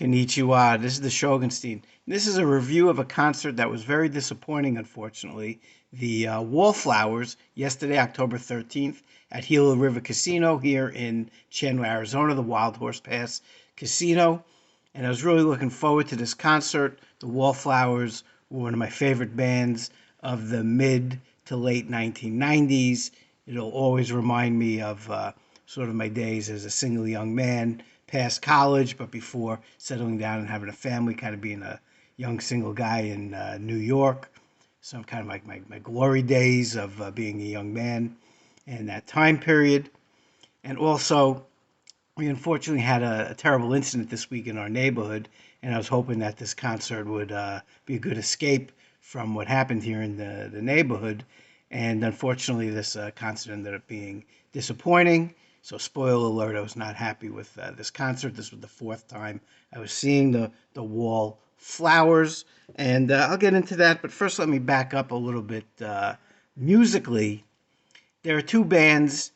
Konnichiwa, this is the Shogunstein. This is a review of a concert that was very disappointing, unfortunately. The Wallflowers, yesterday, October 13th, at Gila River Casino here in Chandler, Arizona, the Wild Horse Pass Casino. And I was really looking forward to this concert. The Wallflowers were one of my favorite bands of the mid to late 1990s. It'll always remind me of sort of my days as a single young man past college, but before settling down and having a family, kind of being a young single guy in New York. So I'm kind of like my glory days of being a young man in that time period. And also, we unfortunately had a terrible incident this week in our neighborhood, and I was hoping that this concert would be a good escape from what happened here in the neighborhood. And unfortunately, this concert ended up being disappointing. So, spoiler alert, I was not happy with this concert. This was the fourth time I was seeing the Wallflowers, and I'll get into that. But first, let me back up a little bit. Musically, there are two bands.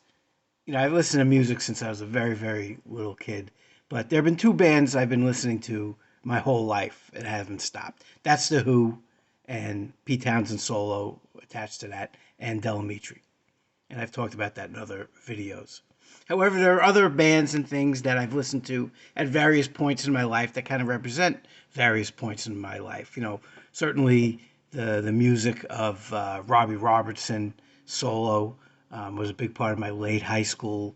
I've listened to music since I was a very, very little kid, but there have been two bands I've been listening to my whole life and haven't stopped. That's The Who and Pete Townsend solo attached to that, and Delamitri. And I've talked about that in other videos. However, there are other bands and things that I've listened to at various points in my life that kind of represent various points in my life. Certainly the music of Robbie Robertson solo was a big part of my late high school,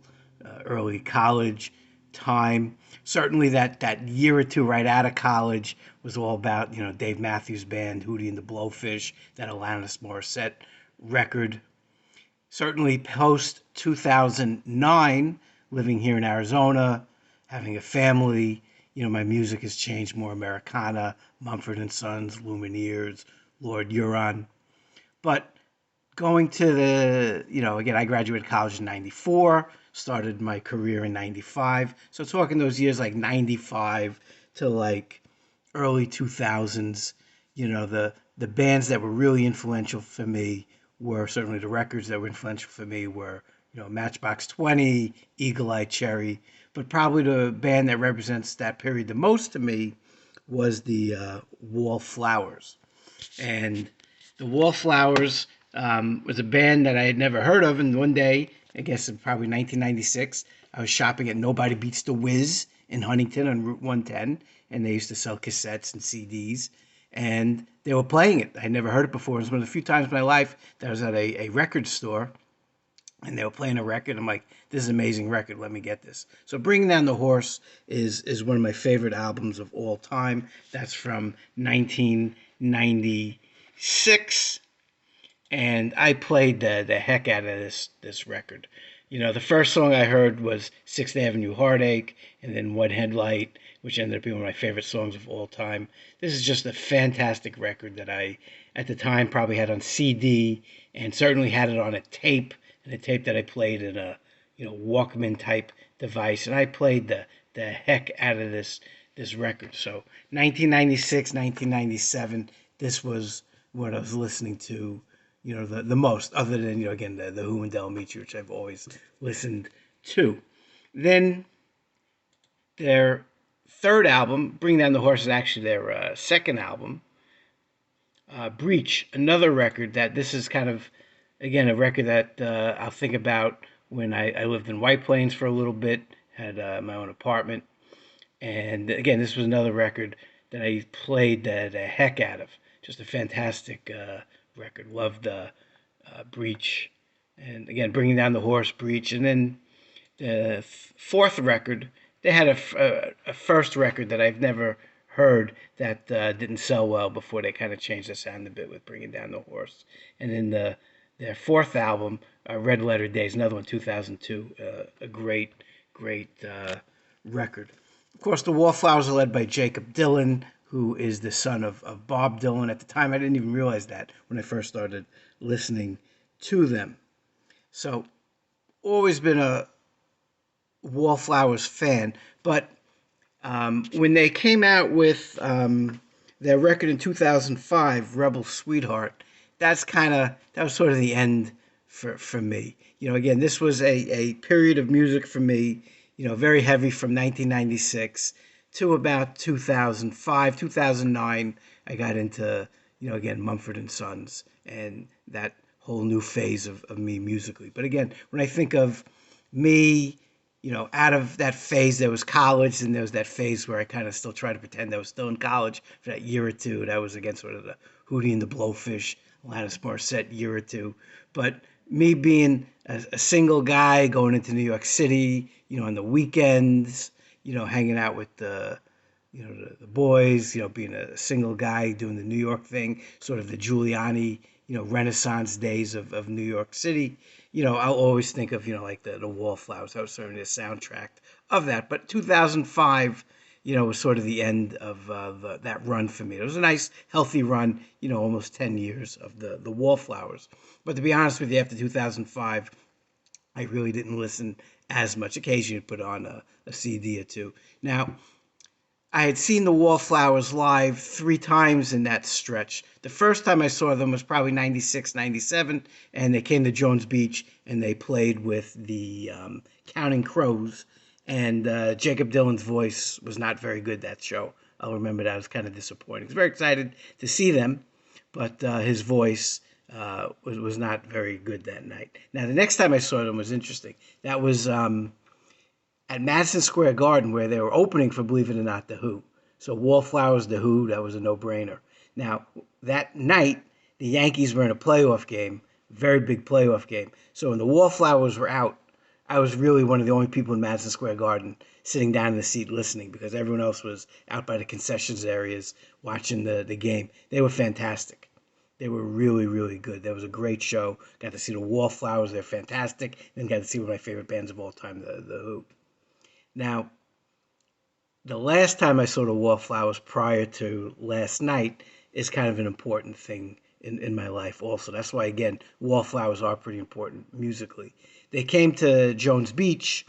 early college time. Certainly that year or two right out of college was all about, Dave Matthews Band, Hootie and the Blowfish, that Alanis Morissette record. Certainly post 2009, living here in Arizona, having a family, my music has changed more Americana, Mumford and Sons, Lumineers, Lord Huron. But going to again, I graduated college in 94, started my career in 95. So talking those years like 95 to like early 2000s, the bands that were really influential for me were certainly the records that were influential for me were, Matchbox 20, Eagle Eye Cherry. But probably the band that represents that period the most to me was the Wallflowers. And the Wallflowers was a band that I had never heard of. And one day, I guess probably 1996, I was shopping at Nobody Beats the Whiz in Huntington on Route 110. And they used to sell cassettes and CDs. And they were playing it. I had never heard it before. It was one of the few times in my life that I was at a record store and they were playing a record. I'm like, this is an amazing record. Let me get this. So Bringing Down the Horse is one of my favorite albums of all time. That's from 1996. And I played the heck out of this record. The first song I heard was Sixth Avenue Heartache, and then One Headlight, which ended up being one of my favorite songs of all time. This is just a fantastic record that I, at the time, probably had on CD, and certainly had it on a tape, and a tape that I played in a Walkman type device, and I played the heck out of this record. So 1996, 1997, this was what I was listening to the most, other than, again, the Who and Delamitri, which I've always listened to. Then their third album, Bring Down the Horse, is actually their second album. Breach, another record that this is kind of, again, a record that I'll think about when I lived in White Plains for a little bit, had my own apartment. And again, this was another record that I played the heck out of. Just a fantastic record. Loved Breach. And again, Bringing Down the Horse, Breach. And then the fourth record, they had a first record that I've never heard that didn't sell well before they kind of changed the sound a bit with Bringing Down the Horse. And then their fourth album, Red Letter Days, another one, 2002, a great record. Of course, the Wallflowers are led by Jakob Dylan, who is the son of Bob Dylan. At the time, I didn't even realize that when I first started listening to them. So, always been a Wallflowers fan. But when they came out with their record in 2005, Rebel Sweetheart, that was sort of the end for me. Again, this was a period of music for me, very heavy from 1996 to about 2005, 2009. I got into, again, Mumford and Sons and that whole new phase of me musically. But again, when I think of me, out of that phase, there was college, and there was that phase where I kind of still try to pretend I was still in college for that year or two. That was again sort of the Hootie and the Blowfish, Alanis Morissette year or two. But me being a single guy going into New York City, on the weekends, hanging out with the boys, being a single guy doing the New York thing, sort of the Giuliani, Renaissance days of New York City. I'll always think of, like the Wallflowers. That was certainly the soundtrack of that. But 2005, was sort of the end of that run for me. It was a nice, healthy run, almost 10 years of the Wallflowers. But to be honest with you, after 2005, I really didn't listen as much. Occasionally put on a CD or two. Now, I had seen the Wallflowers live 3 times in that stretch. The first time I saw them was probably 96, 97, and they came to Jones Beach, and they played with the Counting Crows, and Jakob Dylan's voice was not very good that show. I'll remember that. It was kind of disappointing. I was very excited to see them, but his voice was not very good that night. Now, the next time I saw them was interesting. That was at Madison Square Garden, where they were opening for, believe it or not, The Who. So Wallflowers, The Who, that was a no-brainer. Now, that night, the Yankees were in a playoff game, very big playoff game. So when the Wallflowers were out, I was really one of the only people in Madison Square Garden sitting down in the seat listening, because everyone else was out by the concessions areas watching the game. They were fantastic. They were really, really good. That was a great show. Got to see the Wallflowers. They're fantastic. Then got to see one of my favorite bands of all time, the Who. Now, the last time I saw the Wallflowers prior to last night is kind of an important thing in my life also. That's why, again, Wallflowers are pretty important musically. They came to Jones Beach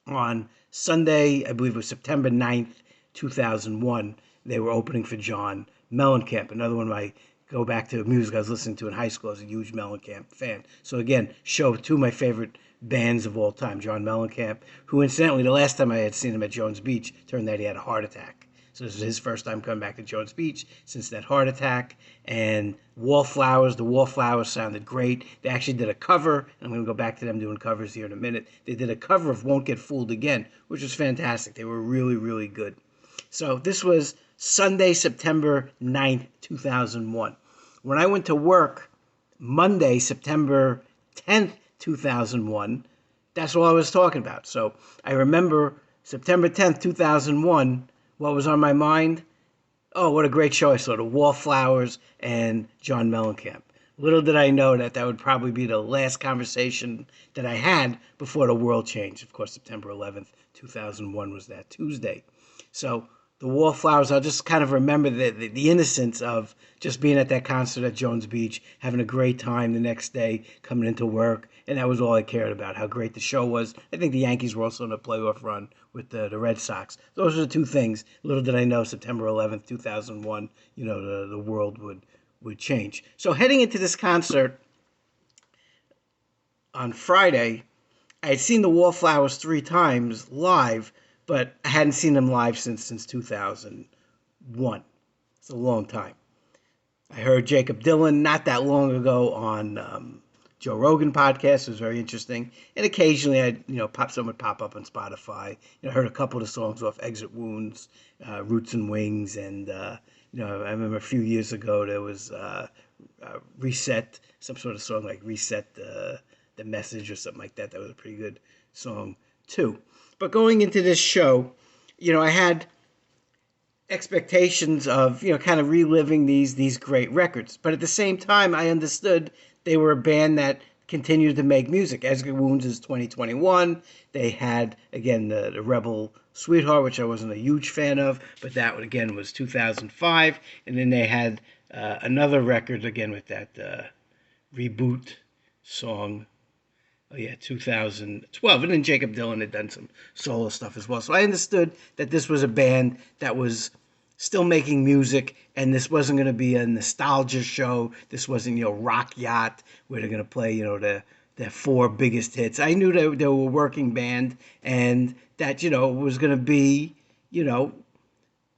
on Sunday, I believe it was September 9th, 2001. They were opening for John Mellencamp, another one of my go back to music I was listening to in high school. I was a huge Mellencamp fan. So again, show 2 of my favorite bands of all time. John Mellencamp, who incidentally, the last time I had seen him at Jones Beach, turned out he had a heart attack. So this was his first time coming back to Jones Beach since that heart attack. And Wallflowers, the Wallflowers sounded great. They actually did a cover, and I'm going to go back to them doing covers here in a minute. They did a cover of Won't Get Fooled Again, which was fantastic. They were really, really good. So this was Sunday, September 9th, 2001. When I went to work Monday, September 10th, 2001, that's all I was talking about. So I remember September 10th, 2001, what was on my mind? Oh, what a great show I saw, the Wallflowers and John Mellencamp. Little did I know that would probably be the last conversation that I had before the world changed. Of course, September 11th, 2001 was that Tuesday. So the Wallflowers, I'll just kind of remember the innocence of just being at that concert at Jones Beach, having a great time the next day, coming into work, and that was all I cared about, how great the show was. I think the Yankees were also in a playoff run with the Red Sox. Those are the 2 things. Little did I know, September 11th, 2001, the world would change. So heading into this concert on Friday, I had seen the Wallflowers 3 times live, but I hadn't seen them live since 2001. It's a long time. I heard Jakob Dylan not that long ago on Joe Rogan podcast. It was very interesting. And occasionally someone would pop up on Spotify. I heard a couple of the songs off Exit Wounds, Roots and Wings, and I remember a few years ago there was Reset, some sort of song like Reset the Message or something like that. That was a pretty good song too. But going into this show, I had expectations of, kind of reliving these great records. But at the same time, I understood they were a band that continued to make music. Exit Wounds is 2021. They had, again, the Rebel Sweetheart, which I wasn't a huge fan of, but that, again, was 2005. And then they had another record, again, with that reboot song. Oh, yeah, 2012. And then Jakob Dylan had done some solo stuff as well. So I understood that this was a band that was still making music, and this wasn't going to be a nostalgia show. This wasn't, Rock Yacht, where they're going to play, their 4 biggest hits. I knew they were a working band, and that, it was going to be, you know,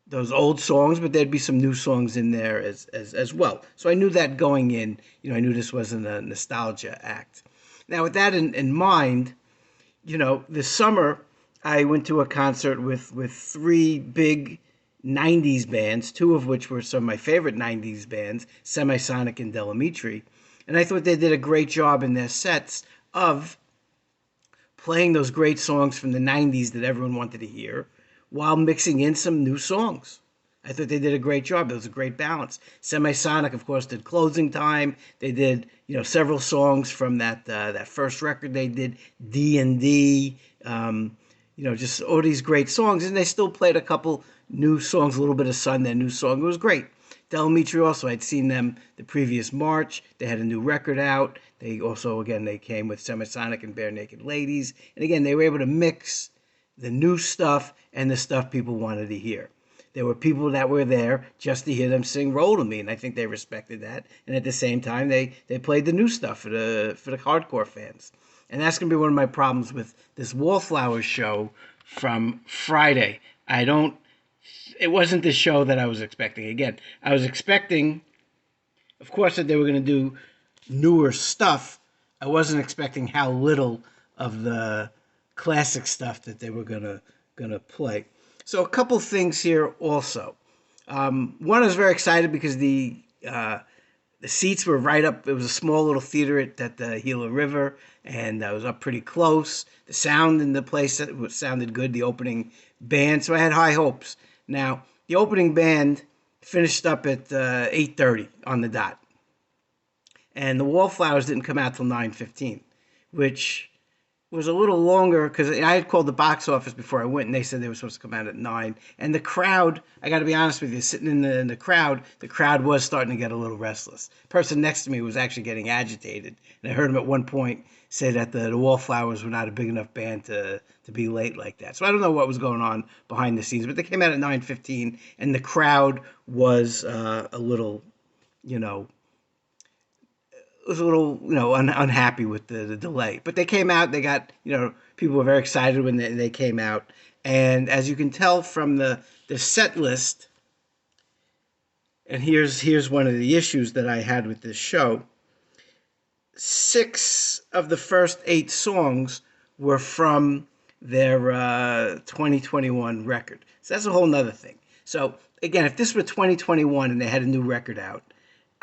those old songs, but there'd be some new songs in there as well. So I knew that going in, I knew this wasn't a nostalgia act. Now, with that in mind, this summer I went to a concert with three big '90s bands, two of which were some of my favorite '90s bands, Semisonic and Delamitri, and I thought they did a great job in their sets of playing those great songs from the '90s that everyone wanted to hear, while mixing in some new songs. I thought they did a great job. It was a great balance. Semisonic, of course, did "Closing Time." They did, several songs from that first record they did, D&D. Just all these great songs, and they still played a couple new songs, a little bit of Sun, their new song. It was great. Delamitri also, I'd seen them the previous March. They had a new record out. They also, again, they came with Semisonic and Bare Naked Ladies. And again, they were able to mix the new stuff and the stuff people wanted to hear. There were people that were there just to hear them sing "Roll to Me," and I think they respected that. And at the same time, they played the new stuff for the hardcore fans. And that's going to be one of my problems with this Wallflowers show from Friday. It wasn't the show that I was expecting. Again, I was expecting, of course, that they were going to do newer stuff. I wasn't expecting how little of the classic stuff that they were gonna play. So a couple things here also. One, I was very excited because the seats were right up. It was a small little theater at the Gila River, and I was up pretty close. The sound in the place sounded good. The opening band, so I had high hopes. Now the opening band finished up at 8:30 on the dot, and the Wallflowers didn't come out till 9:15, which was a little longer because I had called the box office before I went, and they said they were supposed to come out at 9. And the crowd, I got to be honest with you, sitting in the crowd was starting to get a little restless. The person next to me was actually getting agitated, and I heard him at one point say that the Wallflowers were not a big enough band to be late like that. So I don't know what was going on behind the scenes, but they came out at 9:15, and the crowd was a little, unhappy with the delay. But they came out. They got, people were very excited when they came out. And as you can tell from the set list, and here's one of the issues that I had with this show. 6 of the first 8 songs were from their 2021 record. So that's a whole nother thing. So again, if this were 2021 and they had a new record out,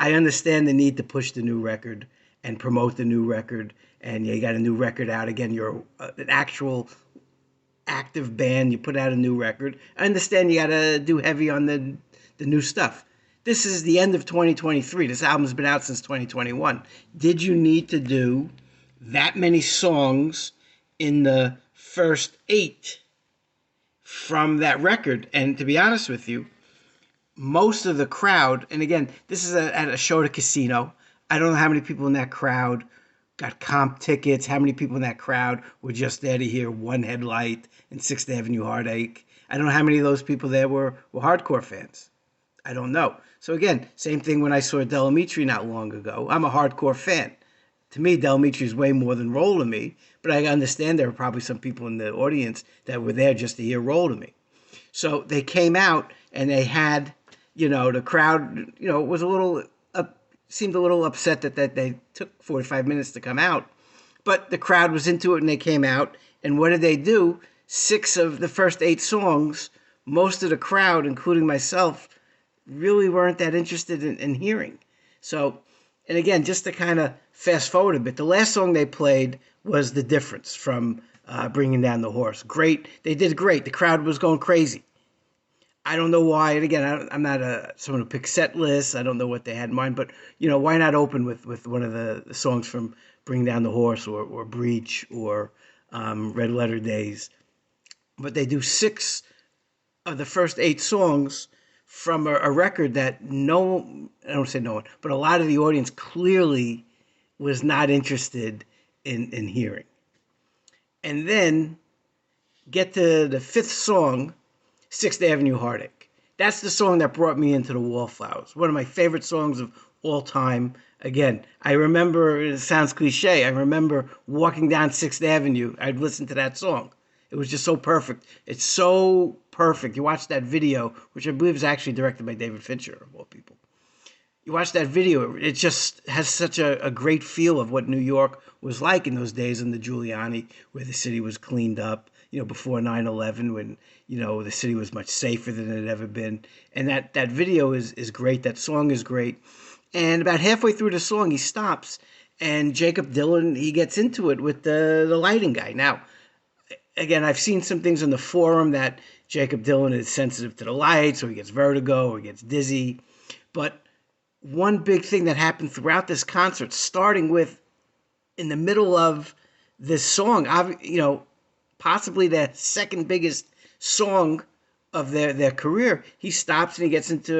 I understand the need to push the new record and promote the new record. And you got a new record out. Again, you're an actual active band. You put out a new record. I understand you got to do heavy on the new stuff. This is the end of 2023. This album's been out since 2021. Did you need to do that many songs in the first 8 from that record? And to be honest with you, most of the crowd, and again, this is at a show at a casino. I don't know how many people in that crowd got comp tickets, how many people in that crowd were just there to hear One Headlight and 6th Avenue Heartache. I don't know how many of those people there were hardcore fans. I don't know. So again, same thing when I saw Delamitri not long ago. I'm a hardcore fan. To me, Delamitri is way more than Roll to Me, but I understand there were probably some people in the audience that were there just to hear Roll to Me. So they came out and they had, the crowd, was seemed a little upset that they took 45 minutes to come out. But the crowd was into it and they came out. And what did they do? 6 of the first 8 songs, most of the crowd, including myself, really weren't that interested in hearing. So, and again, just to kind of fast forward a bit, the last song they played was The Difference from Bringing Down the Horse. Great. They did great. The crowd was going crazy. I don't know why. And again, I'm not someone who picks set lists. I don't know what they had in mind. But, why not open with one of the songs from Bring Down the Horse or Breach or Red Letter Days? But they do 6 of the first 8 songs from a record that I don't say no one, but a lot of the audience clearly was not interested in hearing. And then get to the 5th song, 6th Avenue Heartache. That's the song that brought me into the Wallflowers. One of my favorite songs of all time. Again, I remember, it sounds cliche, I remember walking down 6th Avenue. I'd listen to that song. It was just so perfect. It's so perfect. You watch that video, which I believe is actually directed by David Fincher, of all people. You watch that video, it just has such a great feel of what New York was like in those days in the Giuliani, where the city was cleaned up, before 9/11, when, the city was much safer than it had ever been. And that video is great. That song is great. And about halfway through the song, he stops, and Jakob Dylan, he gets into it with the lighting guy. Now, again, I've seen some things on the forum that Jakob Dylan is sensitive to the lights, or he gets vertigo, or he gets dizzy. But one big thing that happened throughout this concert, starting with in the middle of this song, possibly the second biggest song of their career, he stops and he gets into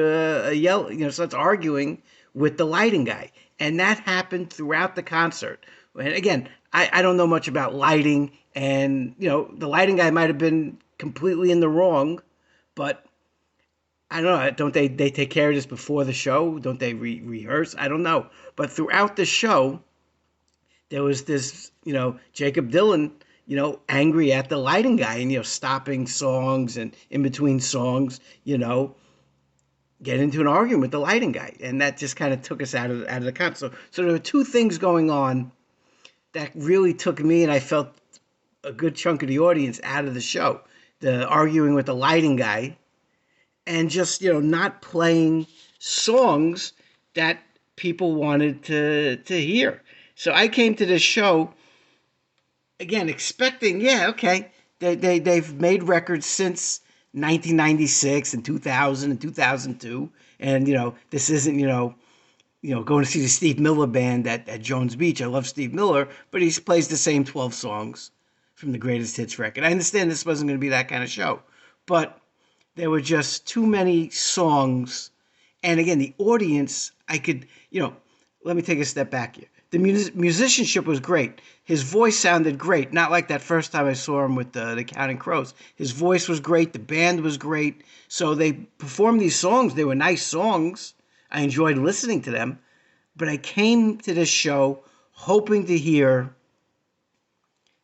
a yell, starts arguing with the lighting guy. And that happened throughout the concert. And again, I don't know much about lighting, and, the lighting guy might have been completely in the wrong, but I don't know. Don't they take care of this before the show? Don't they rehearse? I don't know. But throughout the show, there was this, Jakob Dylan, angry at the lighting guy, and, stopping songs and in between songs, get into an argument with the lighting guy. And that just kind of took us out of the concert. So there were two things going on that really took me, and I felt a good chunk of the audience, out of the show. The arguing with the lighting guy, and just, not playing songs that people wanted to hear. So I came to this show, again, expecting, they've made records since 1996 and 2000 and 2002. And, this isn't, going to see the Steve Miller Band at Jones Beach. I love Steve Miller, but he plays the same 12 songs from the Greatest Hits record. I understand this wasn't going to be that kind of show, but there were just too many songs. And again, the audience, I could, let me take a step back here. The musicianship was great. His voice sounded great, not like that first time I saw him with the Counting Crows. His voice was great. The band was great. So they performed these songs. They were nice songs. I enjoyed listening to them. But I came to this show hoping to hear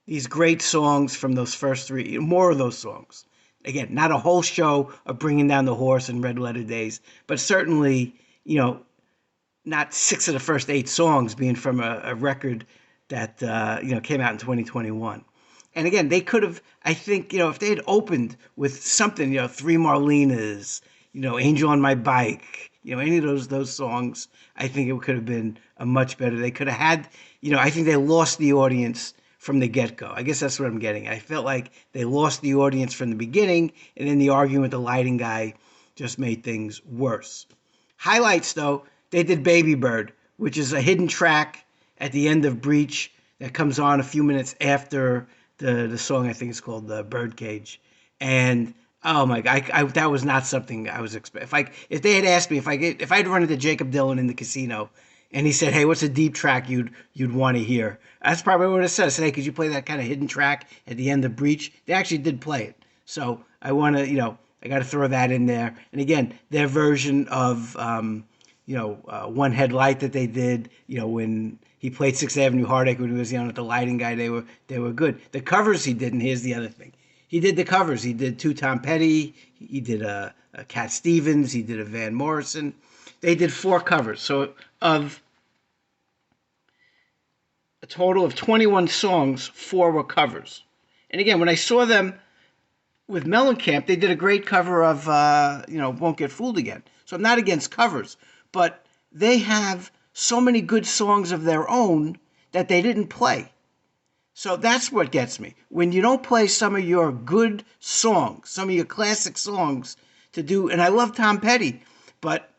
these great songs from those first three, more of those songs. Again, not a whole show of Bringing Down the Horse and Red Letter Days, but certainly, not 6 of the first 8 songs being from a record that, came out in 2021. And again, they could have, I think, if they had opened with something, Three Marlenas, Angel on My Bike, any of those songs, I think it could have been a much better. They could have had, I think they lost the audience from the get-go. I guess that's what I'm getting at. I felt like they lost the audience from the beginning, and then the argument with the lighting guy just made things worse. Highlights, though, they did Baby Bird, which is a hidden track at the end of Breach that comes on a few minutes after the song. I think it's called Birdcage. And oh my God, that was not something I was expecting. If they had asked me, if I'd run into Jakob Dylan in the casino, and he said, "Hey, what's a deep track you'd want to hear?" That's probably what I said. I said, "Hey, could you play that kind of hidden track at the end of Breach?" They actually did play it. So I want to, I got to throw that in there. And again, their version of, One Headlight that they did, when he played Sixth Avenue Heartache when he was with the lighting guy, they were good. The covers he did, and here's the other thing. He did the covers. He did 2 Tom Petty. He did a Cat Stevens. He did a Van Morrison. They did 4 covers. So of a total of 21 songs, 4 were covers. And again, when I saw them with Mellencamp, they did a great cover of, Won't Get Fooled Again. So I'm not against covers, but they have so many good songs of their own that they didn't play. So that's what gets me. When you don't play some of your good songs, some of your classic songs to do, and I love Tom Petty, but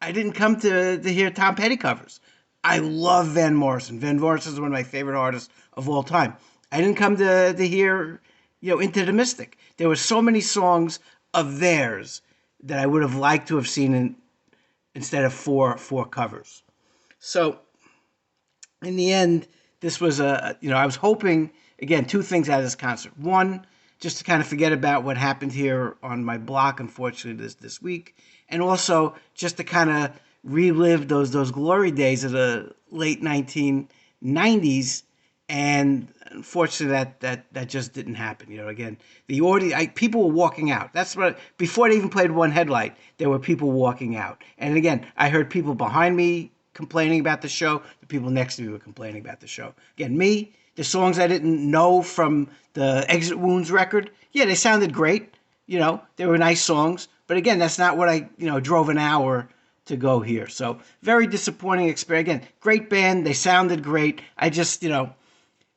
I didn't come to hear Tom Petty covers. I love Van Morrison. Van Morrison is one of my favorite artists of all time. I didn't come to hear, Into the Mystic. There were so many songs of theirs that I would have liked to have seen instead of four covers. So in the end, this was I was hoping, again, 2 things out of this concert. One, just to kind of forget about what happened here on my block, unfortunately, this week. And also just to kind of relive those glory days of the late 1990s and unfortunately that just didn't happen. Again, the audience, people were walking out. That's what, before they even played One Headlight, there were people walking out. And again, I heard people behind me complaining about the show. The people next to me were complaining about the show. Again, the songs I didn't know from the Exit Wounds record, yeah, they sounded great. They were nice songs. But again, that's not what I drove an hour to go here. So very disappointing experience. Again, great band. They sounded great. I just,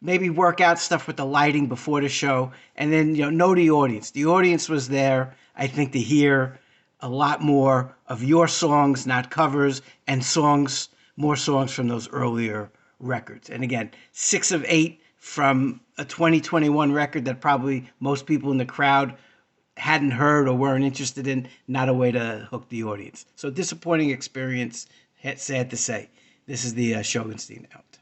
maybe work out stuff with the lighting before the show, and then know the audience. The audience was there, I think, to hear a lot more of your songs, not covers, and more songs from those earlier records. And again, 6 of 8 from a 2021 record that probably most people in the crowd hadn't heard or weren't interested in. Not a way to hook the audience. So disappointing experience. Sad to say. This is the Shogunstein out.